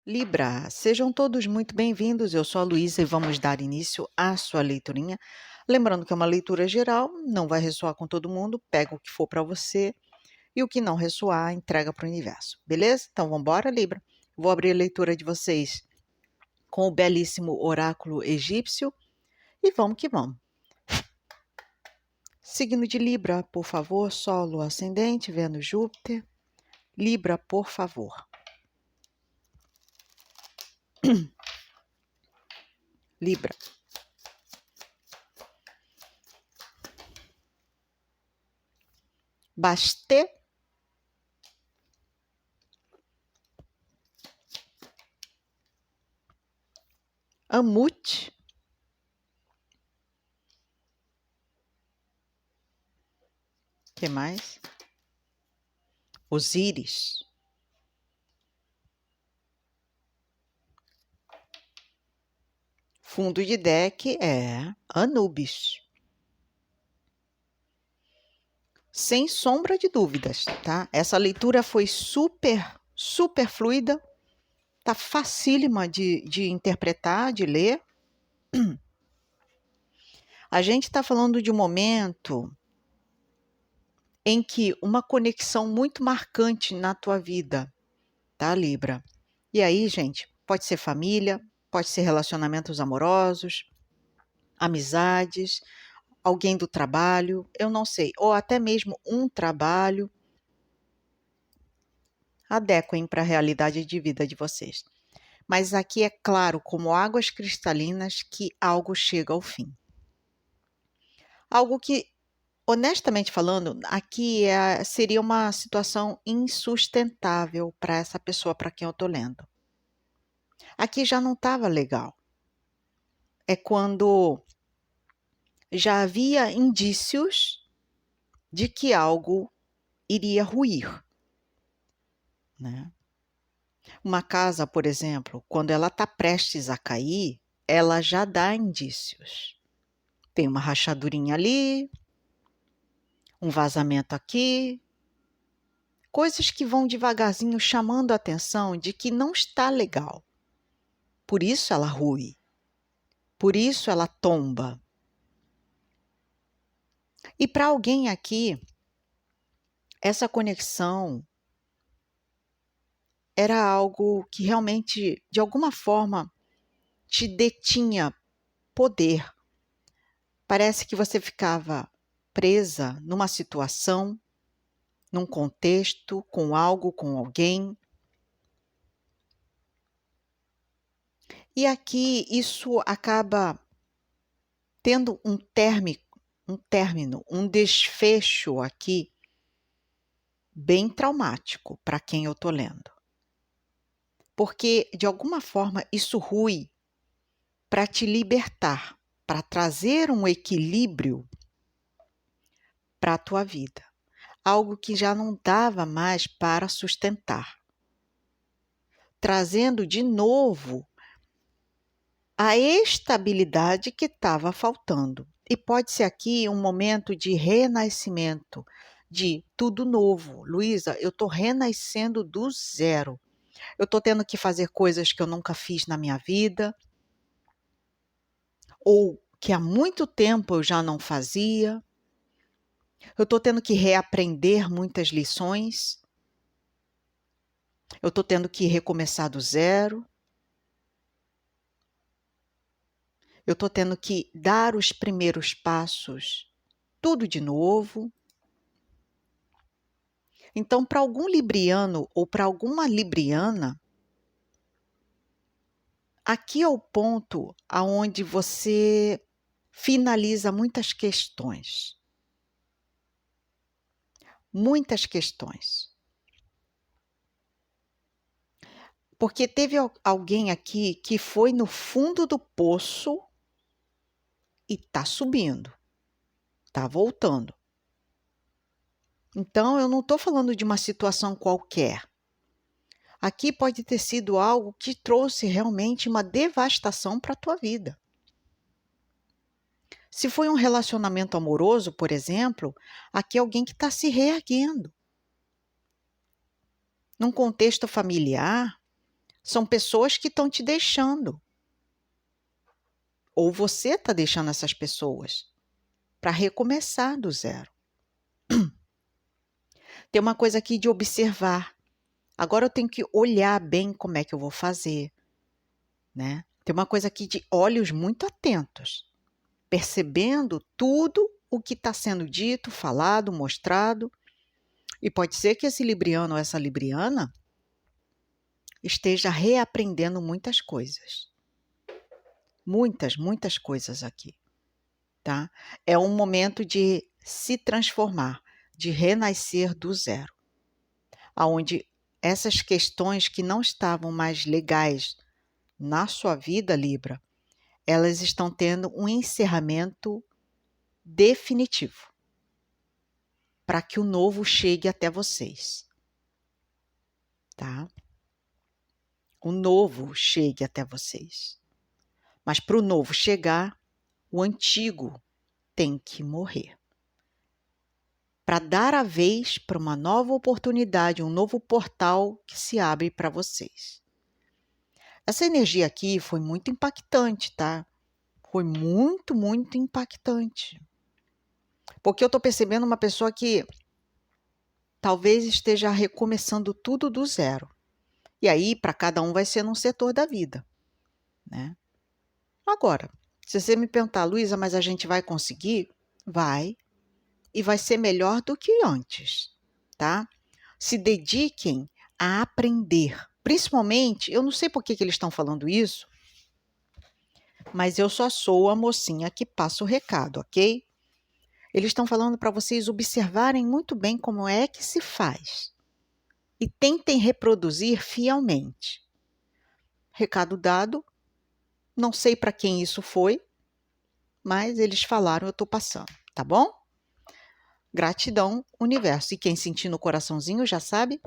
Libra, sejam todos muito bem-vindos. Eu sou a Luísa e vamos dar início à sua leiturinha. Lembrando que é uma leitura geral, não vai ressoar com todo mundo, pega o que for para você e o que não ressoar, entrega para o universo, beleza? Então vamos embora, Libra. Vou abrir a leitura de vocês com o belíssimo oráculo egípcio e vamos que vamos. Signo de Libra, por favor, Sol, Lua, Ascendente, Vênus, Júpiter. Libra, por favor. Libra. Basté. Amut. Que mais? Osíris. Fundo de deck é Anubis. Sem sombra de dúvidas, tá? Essa leitura foi super fluida. Tá facílima de interpretar, de ler. A gente está falando de um momento em que uma conexão muito marcante na tua vida, tá, Libra? E aí, gente, pode ser família, pode ser relacionamentos amorosos, amizades, alguém do trabalho, eu não sei, ou até mesmo um trabalho. Adequem para a realidade de vida de vocês. Mas aqui é claro, como águas cristalinas, que algo chega ao fim. Algo que, honestamente falando, aqui seria uma situação insustentável para essa pessoa para quem eu estou lendo. Aqui já não estava legal. É quando já havia indícios de que algo iria ruir, né? Uma casa, por exemplo, quando ela está prestes a cair, ela já dá indícios. Tem uma rachadurinha ali, um vazamento aqui, coisas que vão devagarzinho chamando a atenção de que não está legal. Por isso ela rui, por isso ela tomba. E para alguém aqui, essa conexão era algo que realmente, de alguma forma, te detinha poder. Parece que você ficava presa numa situação, num contexto, com algo, com alguém. E aqui isso acaba tendo um término, um desfecho aqui bem traumático para quem eu estou lendo. Porque, de alguma forma, isso rui para te libertar, para trazer um equilíbrio para a tua vida. Algo que já não dava mais para sustentar. Trazendo de novo a estabilidade que estava faltando. E pode ser aqui um momento de renascimento, de tudo novo. Luísa, eu estou renascendo do zero. Eu estou tendo que fazer coisas que eu nunca fiz na minha vida, ou que há muito tempo eu já não fazia. Eu estou tendo que reaprender muitas lições. Eu estou tendo que recomeçar do zero. Eu estou tendo que dar os primeiros passos, tudo de novo. Então, para algum libriano ou para alguma libriana, aqui é o ponto aonde você finaliza muitas questões. Muitas questões. Porque teve alguém aqui que foi no fundo do poço e está subindo, está voltando. Então, eu não estou falando de uma situação qualquer. Aqui pode ter sido algo que trouxe realmente uma devastação para a tua vida. Se foi um relacionamento amoroso, por exemplo, aqui é alguém que está se reerguendo. Num contexto familiar, São pessoas que estão te deixando. Ou você está deixando essas pessoas para recomeçar do zero. Tem uma coisa aqui de observar. Agora eu tenho que olhar bem como é que eu vou fazer, né? Tem uma coisa aqui de olhos muito atentos, percebendo tudo o que está sendo dito, falado, mostrado. E pode ser que esse libriano ou essa libriana esteja reaprendendo muitas coisas. Muitas coisas aqui, tá? É um momento de se transformar, de renascer do zero, aonde essas questões que não estavam mais legais na sua vida, Libra, elas estão tendo um encerramento definitivo para que o novo chegue até vocês, tá? O novo chegue até vocês. Mas para o novo chegar, o antigo tem que morrer. Para dar a vez para uma nova oportunidade, um novo portal que se abre para vocês. Essa energia aqui foi muito impactante, tá? Foi muito impactante. Porque eu estou percebendo uma pessoa que talvez esteja recomeçando tudo do zero. E aí, para cada um vai ser num setor da vida, né? Agora, se você me perguntar, Luísa, mas a gente vai conseguir? Vai. E vai ser melhor do que antes, tá? Se dediquem a aprender. Principalmente, eu não sei por que eles estão falando isso, mas eu só sou a mocinha que passa o recado, ok? Eles estão falando para vocês observarem muito bem como é que se faz e tentem reproduzir fielmente. Recado dado, não sei para quem isso foi, mas eles falaram, eu estou passando, tá bom? Gratidão, universo. E quem sentir no coraçãozinho já sabe,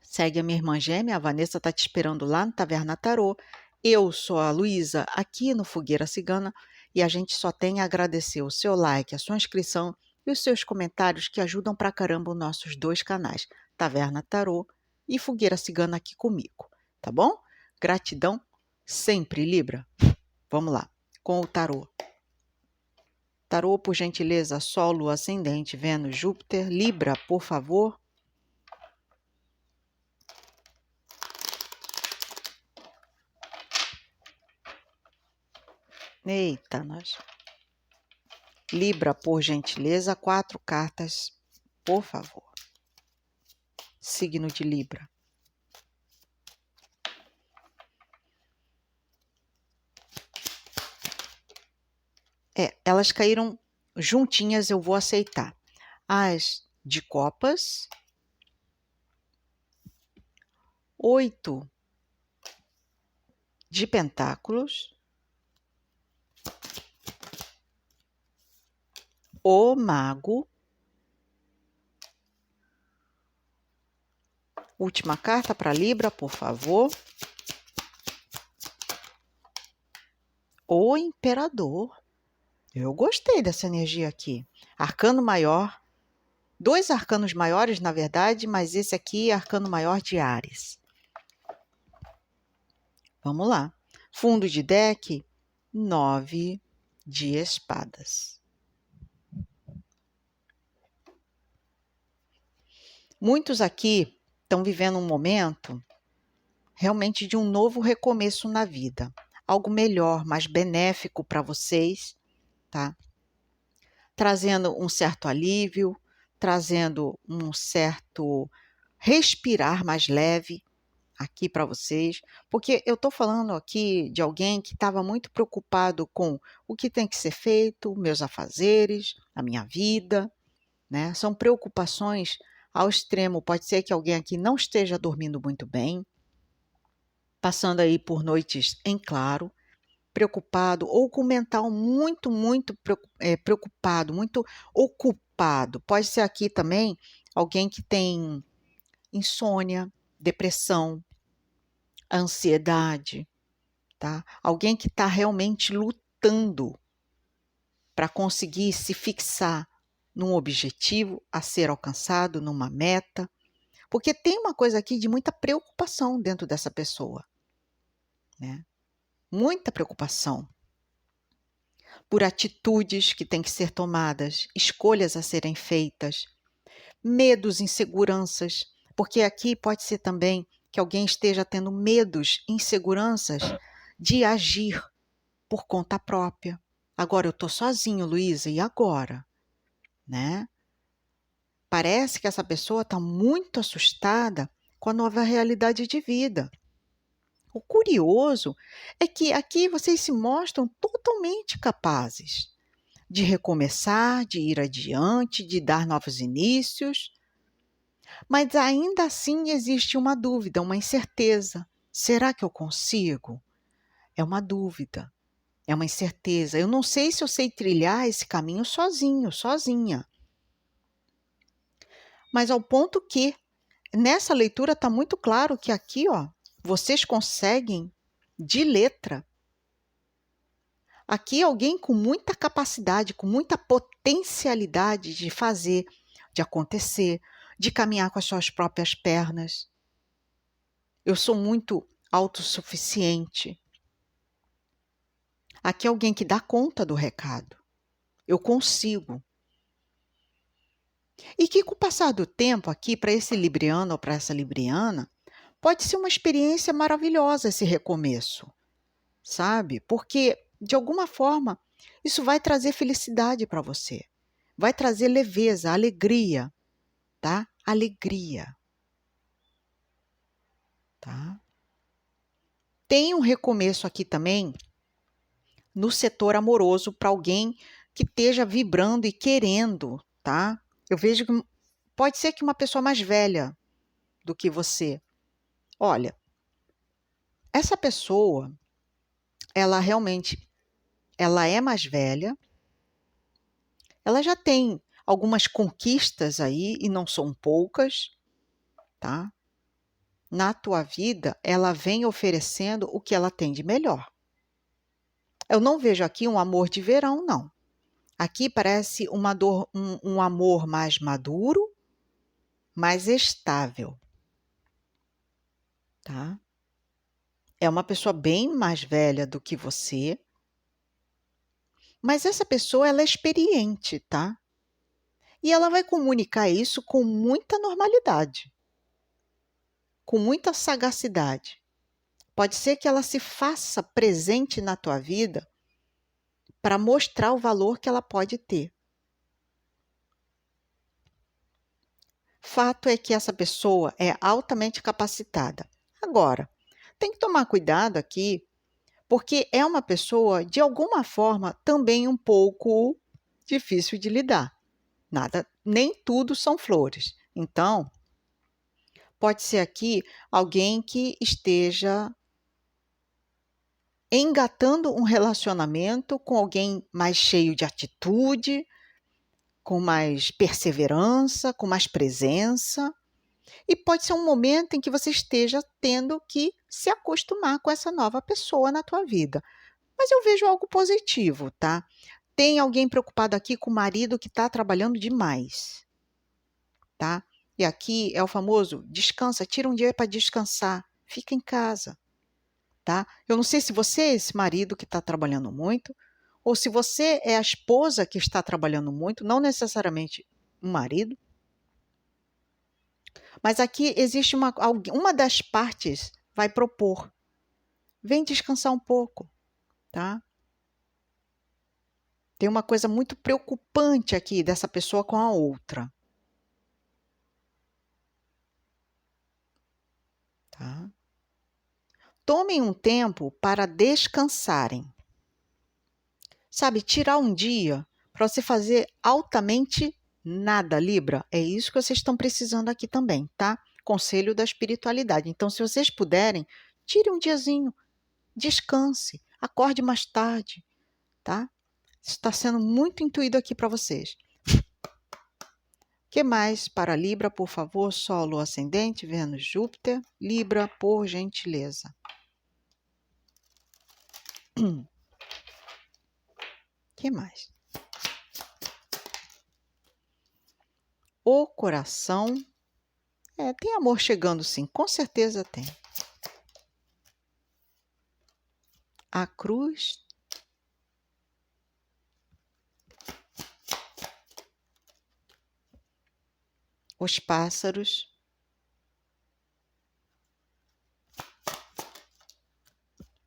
segue a minha irmã gêmea, a Vanessa está te esperando lá no Taverna Tarô. Eu sou a Luísa, aqui no Fogueira Cigana, e a gente só tem a agradecer o seu like, a sua inscrição e os seus comentários que ajudam pra caramba os nossos dois canais, Taverna Tarô e Fogueira Cigana aqui comigo, tá bom? Gratidão sempre, Libra. Vamos lá, com o tarô. Tarô, por gentileza, Sol, Lua, Ascendente, Vênus, Júpiter. Libra, por favor. Eita, nós. Libra, por gentileza, 4 cartas, por favor. Signo de Libra. Elas caíram juntinhas, eu vou aceitar. As de copas. 8 de pentáculos. O mago. Última carta para Libra, por favor. O imperador. Eu gostei dessa energia aqui. Arcano maior. 2 arcanos maiores, na verdade, mas esse aqui é arcano maior de Áries. Vamos lá. Fundo de deck, 9 de espadas. Muitos aqui estão vivendo um momento realmente de um novo recomeço na vida. Algo melhor, mais benéfico para vocês, tá? Trazendo um certo alívio, trazendo um certo respirar mais leve aqui para vocês, porque eu estou falando aqui de alguém que estava muito preocupado com o que tem que ser feito, meus afazeres, a minha vida, né? São preocupações ao extremo. Pode ser que alguém aqui não esteja dormindo muito bem, passando aí por noites em claro, preocupado ou com o mental muito preocupado, muito ocupado. Pode ser aqui também alguém que tem insônia, depressão, ansiedade, tá? Alguém que está realmente lutando para conseguir se fixar num objetivo a ser alcançado, numa meta, Porque tem uma coisa aqui de muita preocupação dentro dessa pessoa, né? Muita preocupação por atitudes que têm que ser tomadas, escolhas a serem feitas, medos, inseguranças, porque aqui pode ser também que alguém esteja tendo medos, inseguranças de agir por conta própria. Agora eu estou sozinho, Luísa, e agora? Né? Parece que essa pessoa está muito assustada com a nova realidade de vida. O curioso é que aqui vocês se mostram totalmente capazes de recomeçar, de ir adiante, de dar novos inícios, mas ainda assim existe uma dúvida, uma incerteza. Será que eu consigo? É uma dúvida, é uma incerteza. Eu não sei se eu sei trilhar esse caminho sozinho, sozinha. Mas ao ponto que, nessa leitura está muito claro que aqui, ó, vocês conseguem de letra. Aqui alguém com muita capacidade, com muita potencialidade de fazer, de acontecer, de caminhar com as suas próprias pernas. Eu sou muito autossuficiente. Aqui é alguém que dá conta do recado. Eu consigo. E que com o passar do tempo aqui, para esse libriano ou para essa libriana, pode ser uma experiência maravilhosa esse recomeço, sabe? Porque, de alguma forma, isso vai trazer felicidade para você. Vai trazer leveza, alegria, tá? Alegria, tá? Tem um recomeço aqui também no setor amoroso para alguém que esteja vibrando e querendo, tá? Eu vejo que pode ser que uma pessoa mais velha do que você. Olha, essa pessoa, ela realmente, ela é mais velha, ela já tem algumas conquistas aí, e não são poucas, tá? Na tua vida, ela vem oferecendo o que ela tem de melhor. Eu não vejo aqui um amor de verão, não. Aqui parece um amor mais maduro, mais estável, tá? É uma pessoa bem mais velha do que você, mas essa pessoa ela é experiente, tá? E ela vai comunicar isso com muita normalidade, com muita sagacidade. Pode ser que ela se faça presente na tua vida para mostrar o valor que ela pode ter. Fato é que essa pessoa é altamente capacitada. Agora, tem que tomar cuidado aqui, porque é uma pessoa, de alguma forma, também um pouco difícil de lidar. Nada, nem tudo são flores. Então, pode ser aqui alguém que esteja engatando um relacionamento com alguém mais cheio de atitude, com mais perseverança, com mais presença. E pode ser um momento em que você esteja tendo que se acostumar com essa nova pessoa na tua vida. Mas eu vejo algo positivo, tá? Tem alguém preocupado aqui com o marido que está trabalhando demais, tá? E aqui é o famoso descansa, tira um dia para descansar, fica em casa, tá? Eu não sei se você é esse marido que está trabalhando muito, ou se você é a esposa que está trabalhando muito, não necessariamente um marido, mas aqui existe uma das partes vai propor, vem descansar um pouco, tá? Tem uma coisa muito preocupante aqui dessa pessoa com a outra, tá? Tomem um tempo para descansarem. Sabe, tirar um dia para você fazer altamente nada, Libra. É isso que vocês estão precisando aqui também, tá? Conselho da espiritualidade. Então, se vocês puderem, tire um diazinho, descanse, acorde mais tarde, tá? Isso está sendo muito intuído aqui para vocês. O que mais para Libra, por favor? Sol, Lua, Ascendente, Vênus, Júpiter. Libra, por gentileza. O que mais? O coração Tem amor chegando sim, com certeza tem. A cruz. Os pássaros.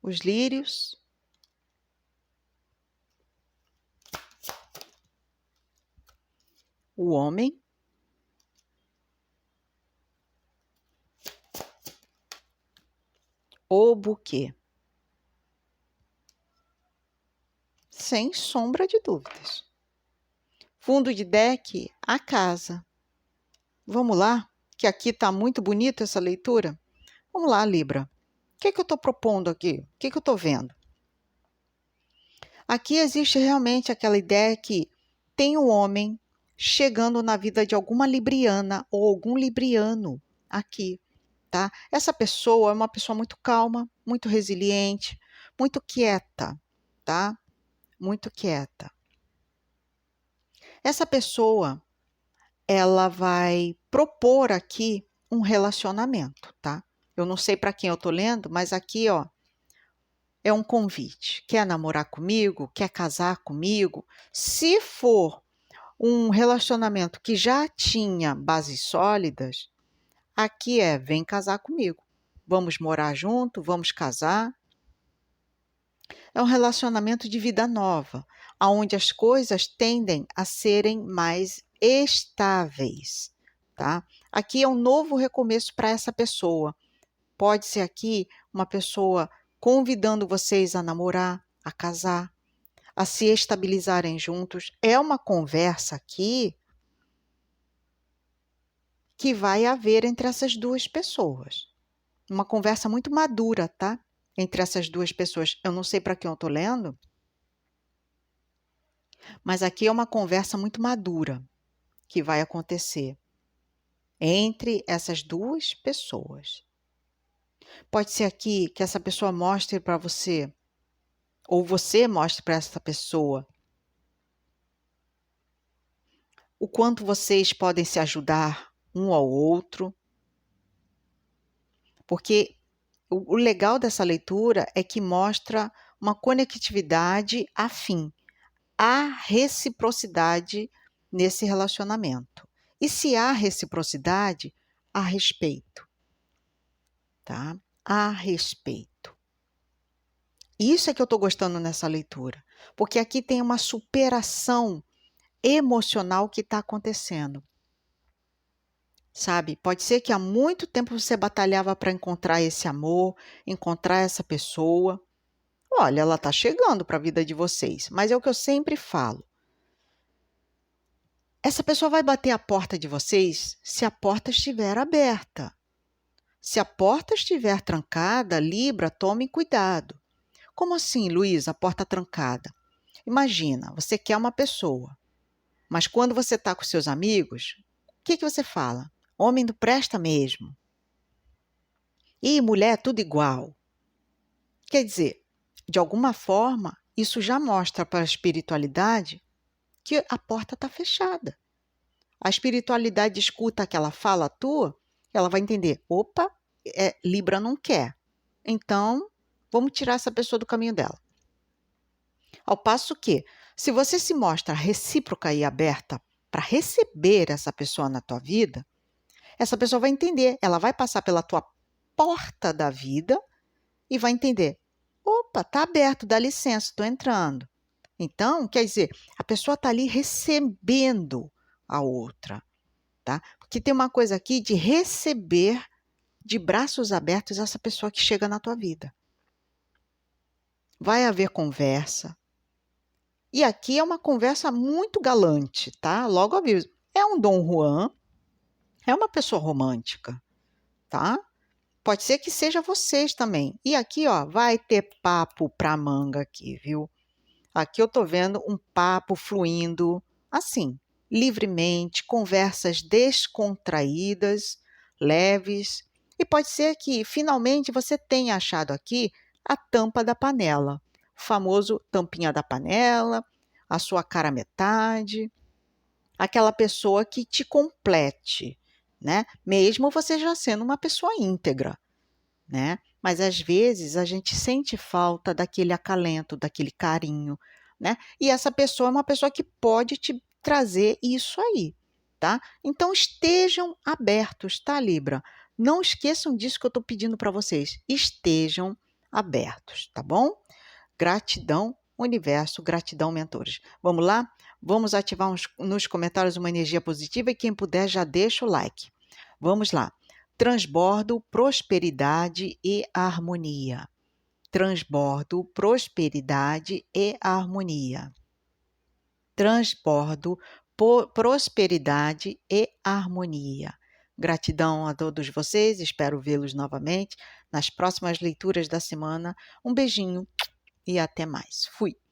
Os lírios. O homem. O buquê. Sem sombra de dúvidas. Fundo de deck, a casa. Vamos lá, que aqui está muito bonita essa leitura. Vamos lá, Libra. O que eu estou propondo aqui? O que eu estou vendo? Aqui existe realmente aquela ideia que tem um homem chegando na vida de alguma libriana ou algum libriano aqui, tá? Essa pessoa é uma pessoa muito calma, muito resiliente, muito quieta, tá? Muito quieta. Essa pessoa, ela vai propor aqui um relacionamento, tá? Eu não sei para quem eu tô lendo, mas aqui, ó, é um convite. Quer namorar comigo? Quer casar comigo? Se for um relacionamento que já tinha bases sólidas, aqui vem casar comigo. Vamos morar junto, vamos casar. É um relacionamento de vida nova, onde as coisas tendem a serem mais estáveis, tá? Aqui é um novo recomeço para essa pessoa. Pode ser aqui uma pessoa convidando vocês a namorar, a casar, a se estabilizarem juntos. É uma conversa aqui que vai haver entre essas duas pessoas. Uma conversa muito madura, tá? Entre essas duas pessoas. Eu não sei para quem eu estou lendo, mas aqui é uma conversa muito madura que vai acontecer entre essas duas pessoas. Pode ser aqui que essa pessoa mostre para você, ou você mostre para essa pessoa, o quanto vocês podem se ajudar um ao outro. Porque o legal dessa leitura é que mostra uma conectividade afim, há reciprocidade nesse relacionamento. E se há reciprocidade, há respeito, tá? Há respeito. Isso é que eu estou gostando nessa leitura, porque aqui tem uma superação emocional que está acontecendo. Sabe, pode ser que há muito tempo você batalhava para encontrar esse amor, encontrar essa pessoa. Olha, ela está chegando para a vida de vocês, mas é o que eu sempre falo. Essa pessoa vai bater a porta de vocês se a porta estiver aberta. Se a porta estiver trancada, Libra, tome cuidado. Como assim, Luísa, a porta trancada? Imagina, você quer uma pessoa, mas quando você está com seus amigos, o que você fala? Homem não presta mesmo. E mulher é tudo igual. Quer dizer, de alguma forma, isso já mostra para a espiritualidade que a porta está fechada. A espiritualidade escuta aquela fala tua, ela vai entender, opa, Libra não quer. Então, vamos tirar essa pessoa do caminho dela. Ao passo que, se você se mostra recíproca e aberta para receber essa pessoa na tua vida, essa pessoa vai entender, ela vai passar pela tua porta da vida e vai entender, opa, tá aberto, dá licença, estou entrando. Então, quer dizer, a pessoa está ali recebendo a outra, tá? Porque tem uma coisa aqui de receber de braços abertos essa pessoa que chega na tua vida. Vai haver conversa. E aqui é uma conversa muito galante, tá? Logo aviso. É um Dom Juan, é uma pessoa romântica, tá? Pode ser que seja vocês também. E aqui, ó, vai ter papo pra manga aqui, viu? Aqui eu tô vendo um papo fluindo assim, livremente, conversas descontraídas, leves. E pode ser que finalmente você tenha achado aqui a tampa da panela, o famoso tampinha da panela, a sua cara metade, aquela pessoa que te complete, né? Mesmo você já sendo uma pessoa íntegra, né? Mas às vezes a gente sente falta daquele acalento, daquele carinho, né? E essa pessoa é uma pessoa que pode te trazer isso aí, tá? Então estejam abertos, tá, Libra? Não esqueçam disso que eu estou pedindo para vocês. Estejam abertos, tá bom? Gratidão, universo, gratidão, mentores. Vamos lá? Vamos ativar nos comentários uma energia positiva e quem puder já deixa o like. Vamos lá. Transbordo, prosperidade e harmonia. Transbordo, prosperidade e harmonia. Transbordo, prosperidade e harmonia. Gratidão a todos vocês, espero vê-los novamente nas próximas leituras da semana. Um beijinho e até mais. Fui!